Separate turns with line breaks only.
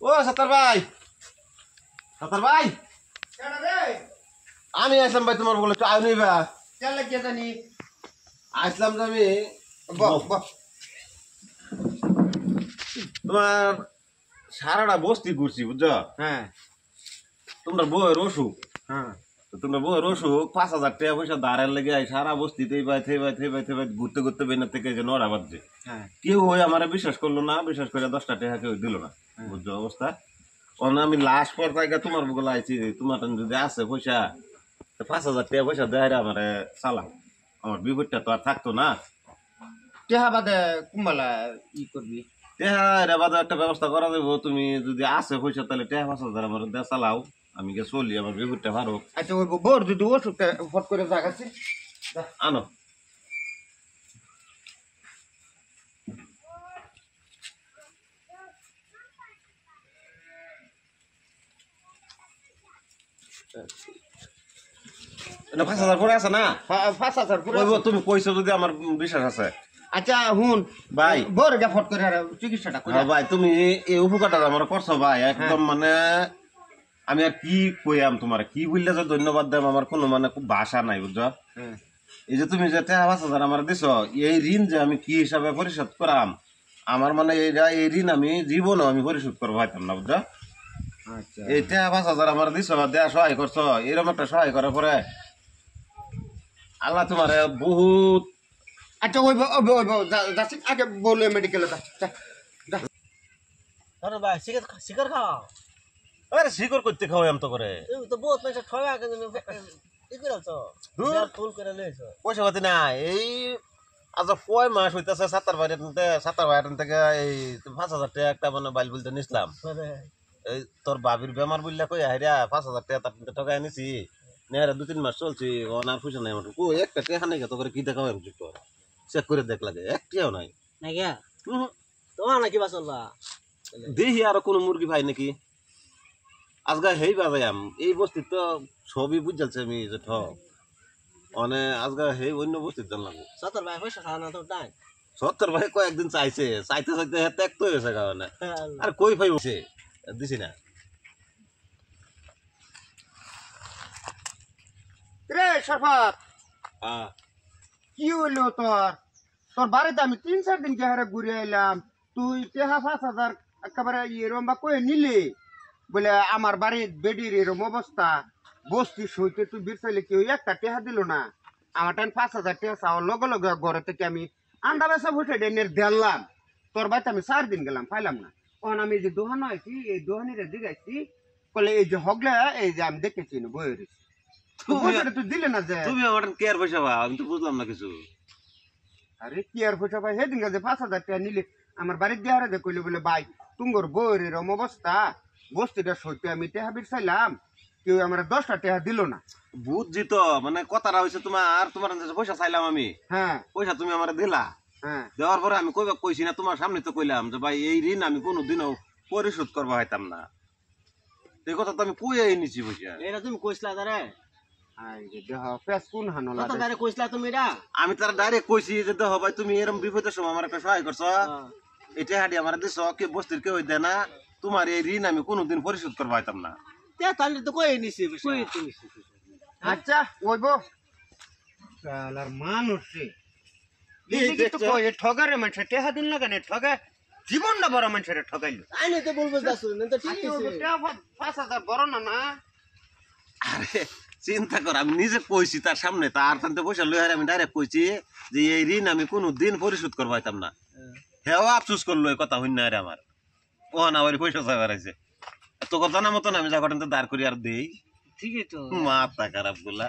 ও সাতার ভাই, সাতার ভাই, আমি আসলাম ভাই তোমার বলে চাও নিবা
জানি
আসলাম যে আমি তোমার সারাটা বস্তি ঘুরছি বুঝছো।
হ্যাঁ
তোমরা বউয়ের অসুখ,
হ্যাঁ
তোমরা বউয়ের অসুখ 5,000 টাকা পয়সা দাঁড়ার লেগে সারা বস্তিতে ঘুরতে ঘুরতে বেনার থেকে যে নড়া বাজছে।
হ্যাঁ
কেউ ওই আমার বিশ্বাস করলো না, বিশ্বাস করে 10টা টাকা কেউ দিল না। বুঝছো অবস্থা। আমি লাশ পর থেকে তোমার বলে আইছি, তোমার যদি আছে পয়সা 5,000 টাকা পয়সা দেয় আমার চালাও, আমার বিপদটা তো আর থাকতো না।
টেহা বাদে কুম্বালা ই করবি
টেহার বাদে একটা ব্যবস্থা করা যাবো। তুমি যদি আছে পয়সা তাহলে টেহা 5,000 আমার দেয়া চালাও, আমি গে চলি, আমার বিপদটা পারো।
আচ্ছা ওই বোর যদি ওষুধটা ফট করে জাগাচ্ছি
আনো এটা 5,000 পরে আছে না?
5,000 পুরো
ওই তুমি কইছো যদি আমার বিশ্বাস আছে।
আচ্ছা হুন
ভাই।
বোর গা ফট করে চিকিৎসাটা করে
হ্যাঁ ভাই, তুমি এই উপকারটা আমার করছো ভাই, একদম মানে আমি আর কি কইয়াম তোমার, কি বললে যে ধন্যবাদ দেব, আমার কোনো মানে খুব ভাষা নাই বুঝছো।
হ্যাঁ
এই যে তুমি যে 5,000 আমার দিছো, এই ঋণ যে আমি কি হিসাবে পরিশোধ করাম, আমার মানে এই ঋণ আমি জীবনও আমি পরিশোধ করবো হইতাম না বুঝছো।
আচ্ছা
এই 5,000 আমার দিছো, দেয়া সহায় করছো, এরকম একটা সহায় করার পরে আল্লাহ তোমার বহুত।
আচ্ছা ওই যাচ্ছি আগে বলে মেডিকেলে যা
আরে ভাই শিকার খাও
আরে শিকড় করতে খাওয়াই আম তো করে
এই তো বহুত পয়সা ঠগা আগে ই করে আছো ফুল করে লইছো
পয়সা পাতি না। এই আজ কয় মাস হইতেছে সাতার বাইরের থেকে এই 5,000 টাকা একটা মানে বাইল বলতে নিছিলাম। এই তোর বাবির বেমার বললে কই হাইরা 5,000 টাকা তার টাকা এনেছি, নেহারা 2-3 মাস চলছি, ওনার পয়সা নাই আমার। ও একটা টাকা নাই, তো করে কি দেখা হয় চেক করে দেখ লাগে, একটাও নাই।
না গিয়া তোমার নাকি বাসল্লা
দেখি আর কোনো মুরগি ভাই নাকি আজগা হেই বাজায়াম এই বস্তির তো সবই বুঝালছে আমি যে মানে আজগা হেই অন্য বস্তির জান লাগবো।
সতর ভাই পয়সা খাওয়া না তো ডাক
70 ভাই কয়েকদিন চাইতে চাইতে ত্যাগ তো হয়েছে কারণে আর কই ভাই বসে দিছি না।
রে সরফত
হ্যাঁ
কি হইলো তোর তোর বাড়িতে আমি 3-4 দিন গেহারে ঘুরে এলাম, তুই টেহা 5,000 একেবারে এরম বা কয়ে নিলি বলে আমার বাড়ির বেডির এরম অবস্থা, বস্তি সইতে তুই বিরসাইলে কেউ একটা টেহা দিল না। আমার টাইম 5,000 টেহা চাওয়ার লগে লগে ঘরে থেকে আমি আন্ডা বেসা বসে ডেনের দিলাম। তোর বাড়িতে আমি 4 দিন গেলাম, পাইলাম না। তখন আমি যে দোহান আইছি, এই দোহানিরে দিগাইছি, বলে এই যে হগলে এই যে আমি দেখেছি বইয়ের তুই দিলে না যে
তুমি আমার কেয়ার পয়সা বা আমি তো বুঝলাম না কিছু।
আরে কি আর পয়সা ভাই সেদিন যে 5,000 টাকা নিলে আমার বাড়ির দেহারে যে কইলে বলে ভাই তুঙ্গর বউয়ের এরম অবস্থা, বস্তিটা সইতে আমি টেহা চাইলাম, কেউ আমার 10টা টেহা দিল না।
বুঝছি তো, মানে কথাটা হয়েছে তোমার পয়সা চাইলাম আমি,
হ্যাঁ
পয়সা তুমি আমার দিলা,
হ্যাঁ
দেওয়ার পরে আমি কইছি না তোমার সামনে তো কইলাম যে ভাই এই ঋণ আমি কোনোদিনও পরিশোধ করবো হইতাম না। এই কথা তো আমি কই নিছি পয়সা।
এটা তুমি কইছলা তারে
দেহ পেস কোন হানলা
সতর তারে কইছলা তুমি এটা
আমি তার ডাইরেক্ট কইছি যে দেখো ভাই তুমি এরকম বিপদের সময় আমার একটা সহায় করছো, এটা হাঁটি আমার দিছ, কে বস্তির কেউ দেয় না, তোমার এই ঋণ আমি কোনোদিন পরিশোধ করবো হইতাম না।
তাহলে তো কই নিছি কই তুমি
আচ্ছা ওইবো শালার মানুষ রে ঠগারে মানুষ টেহা দিন লাগে না, ঠগা জীবনটা বড় মানুষের ঠগাইলো।
আই না তো বলবো দাসু না তো ঠিক আছে
5,000 বড় না না।
আরে চিন্তা কর, আমি নিজে কইছি তার সামনে, তার কাছে পয়সা লই আমি ডাইরেক্ট কইছি যে এই ঋণ আমি কোনোদিন পরিশোধ করবো হইতাম না। হেও আফসোস করলো এই কথা হইনা রে আমার, ও না ওই পয়সা চাইবার আছে তোকে জানা মতন আমি যা ঘটনা দাঁড় করি আর দেই।
ঠিকই তো
মাথা খারাপ গুলা।